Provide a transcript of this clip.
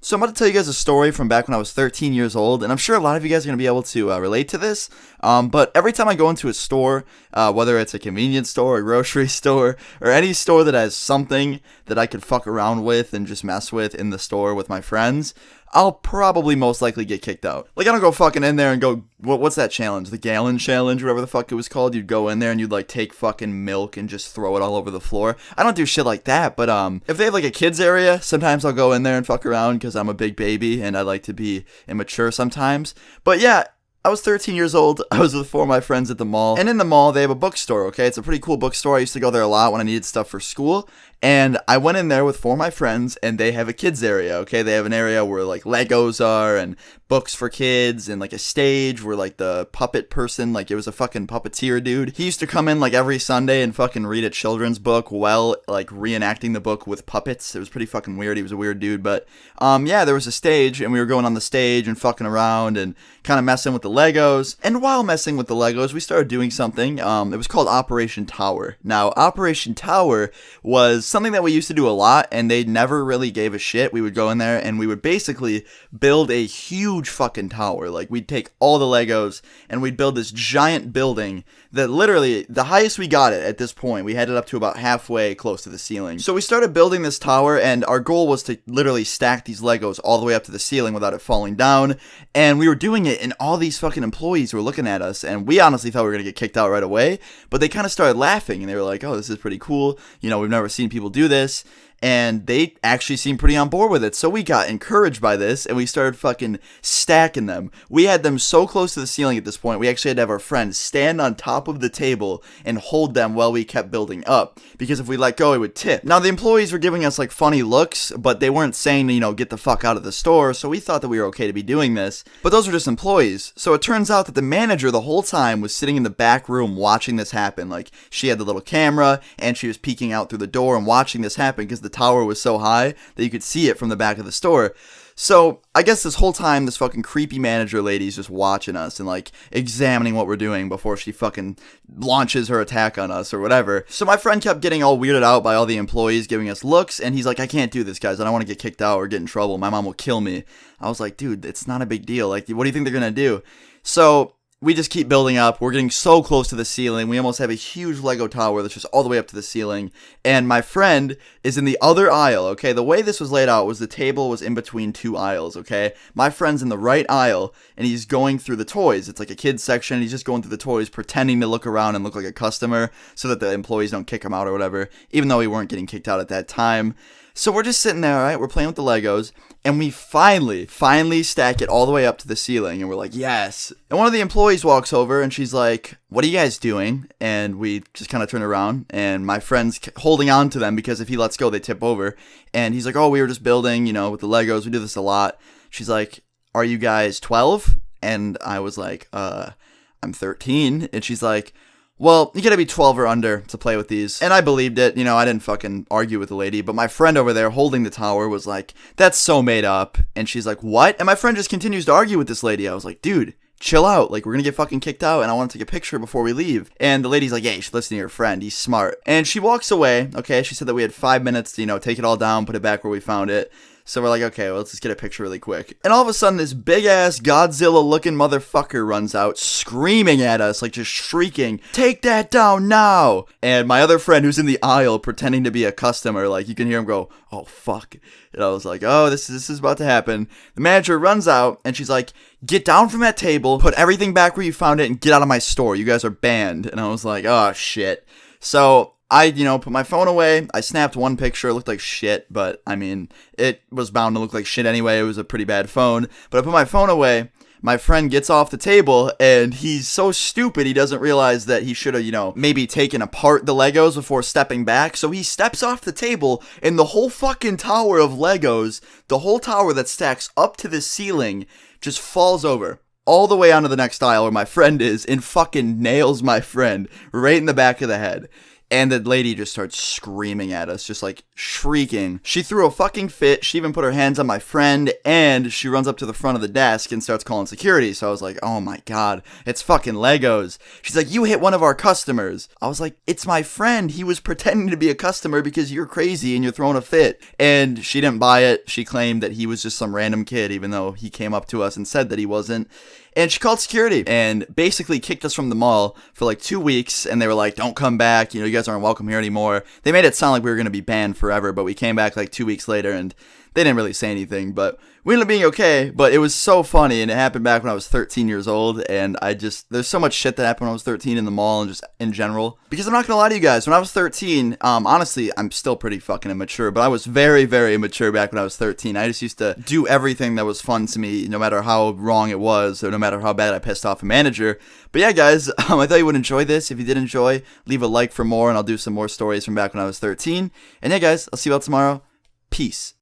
So I'm about to tell you guys a story from back when I was 13 years old, and I'm sure a lot of you guys are going to be able to relate to this, but every time I go into a store, whether it's a convenience store, a grocery store, or any store that has something that I could fuck around with and just mess with in the store with my friends, I'll probably most likely get kicked out. Like, I don't go fucking in there and go, what's that challenge? The gallon challenge, whatever the fuck it was called. You'd go in there and you'd, like, take fucking milk and just throw it all over the floor. I don't do shit like that, but, if they have, like, a kids area, sometimes I'll go in there and fuck around because I'm a big baby and I like to be immature sometimes. But yeah, I was 13 years old. I was with 4 of my friends at the mall. And in the mall, they have a bookstore, okay? It's a pretty cool bookstore. I used to go there a lot when I needed stuff for school. And I went in there with 4 of my friends, and they have a kids area, okay? They have an area where, like, Legos are, and books for kids, and, like, a stage where, like, the puppet person, like, it was a fucking puppeteer dude. He used to come in, like, every Sunday and fucking read a children's book while, like, reenacting the book with puppets. It was pretty fucking weird. He was a weird dude. But, yeah, there was a stage, and we were going on the stage and fucking around and kind of messing with the Legos. And while messing with the Legos, we started doing something. It was called Operation Tower. Now, Operation Tower was something that we used to do a lot, and they never really gave a shit. We would go in there and we would basically build a huge fucking tower. Like, we'd take all the Legos and we'd build this giant building that literally, the highest we got it at this point, we had it up to about halfway close to the ceiling. So we started building this tower, and our goal was to literally stack these Legos all the way up to the ceiling without it falling down. And we were doing it, and all these fucking employees were looking at us, and we honestly thought we were gonna get kicked out right away, but they kind of started laughing, and they were like, oh, this is pretty cool. You know, we've never seen people do this. And they actually seemed pretty on board with it. So we got encouraged by this, and we started fucking stacking them. We had them so close to the ceiling at this point, we actually had to have our friends stand on top of the table and hold them while we kept building up. Because if we let go, it would tip. Now, the employees were giving us, like, funny looks, but they weren't saying, you know, get the fuck out of the store. So we thought that we were okay to be doing this. But those were just employees. So it turns out that the manager the whole time was sitting in the back room watching this happen. Like, she had the little camera, and she was peeking out through the door and watching this happen because the tower was so high that you could see it from the back of the store. So I guess this whole time, this fucking creepy manager lady's just watching us and, like, examining what we're doing before she fucking launches her attack on us or whatever. So my friend kept getting all weirded out by all the employees giving us looks, and he's like, I can't do this, guys. I don't want to get kicked out or get in trouble. My mom will kill me. I was like, dude, it's not a big deal. Like, what do you think they're gonna do? So we just keep building up. We're getting so close to the ceiling. We almost have a huge Lego tower that's just all the way up to the ceiling. And my friend is in the other aisle, okay? The way this was laid out was the table was in between 2 aisles, okay? My friend's in the right aisle, and he's going through the toys. It's like a kid's section. He's just going through the toys, pretending to look around and look like a customer so that the employees don't kick him out or whatever, even though we weren't getting kicked out at that time. So we're just sitting there, right? We're playing with the Legos, and we finally stack it all the way up to the ceiling, and we're like, yes. And one of the employees walks over, and she's like, what are you guys doing? And we just kind of turn around, and my friend's holding on to them because if he lets go, they tip over. And he's like, oh, we were just building, you know, with the Legos. We do this a lot. She's like, are you guys 12? And I was like, I'm 13. And she's like, well, you gotta be 12 or under to play with these. And I believed it, you know, I didn't fucking argue with the lady, but my friend over there holding the tower was like, that's so made up. And she's like, what? And my friend just continues to argue with this lady. I was like, dude, chill out. Like, we're gonna get fucking kicked out, and I want to take a picture before we leave. And the lady's like, yeah, you should listen to your friend. He's smart. And she walks away, okay? She said that we had 5 minutes to, you know, take it all down, put it back where we found it. So we're like, okay, well, let's just get a picture really quick. And all of a sudden, this big-ass Godzilla-looking motherfucker runs out, screaming at us, like just shrieking, take that down now! And my other friend who's in the aisle pretending to be a customer, like, you can hear him go, oh, fuck. And I was like, oh, this is about to happen. The manager runs out, and she's like, get down from that table, put everything back where you found it, and get out of my store. You guys are banned. And I was like, oh, shit. So I, you know, put my phone away. I snapped one picture. It looked like shit, but, I mean, it was bound to look like shit anyway. It was a pretty bad phone. But I put my phone away. My friend gets off the table, and he's so stupid he doesn't realize that he should have, you know, maybe taken apart the Legos before stepping back. So he steps off the table, and the whole fucking tower of Legos, the whole tower that stacks up to the ceiling, just falls over all the way onto the next aisle where my friend is, and fucking nails my friend right in the back of the head. And the lady just starts screaming at us, just like shrieking. She threw a fucking fit. She even put her hands on my friend, and she runs up to the front of the desk and starts calling security. So I was like, oh my god, it's fucking Legos. She's like, you hit one of our customers. I was like, it's my friend. He was pretending to be a customer because you're crazy and you're throwing a fit. And she didn't buy it. She claimed that he was just some random kid, even though he came up to us and said that he wasn't. And she called security and basically kicked us from the mall for like 2 weeks. And they were like, don't come back. You know, you guys aren't welcome here anymore. They made it sound like we were going to be banned forever. But we came back like 2 weeks later and they didn't really say anything. But we ended up being okay. But it was so funny. And it happened back when I was 13 years old. And there's so much shit that happened when I was 13 in the mall and just in general. Because I'm not going to lie to you guys. When I was 13, honestly, I'm still pretty fucking immature. But I was very, very immature back when I was 13. I just used to do everything that was fun to me, no matter how wrong it was or no matter how bad I pissed off a manager. But yeah, guys, I thought you would enjoy this. If you did enjoy, leave a like for more and I'll do some more stories from back when I was 13. And yeah, guys, I'll see you all tomorrow. Peace.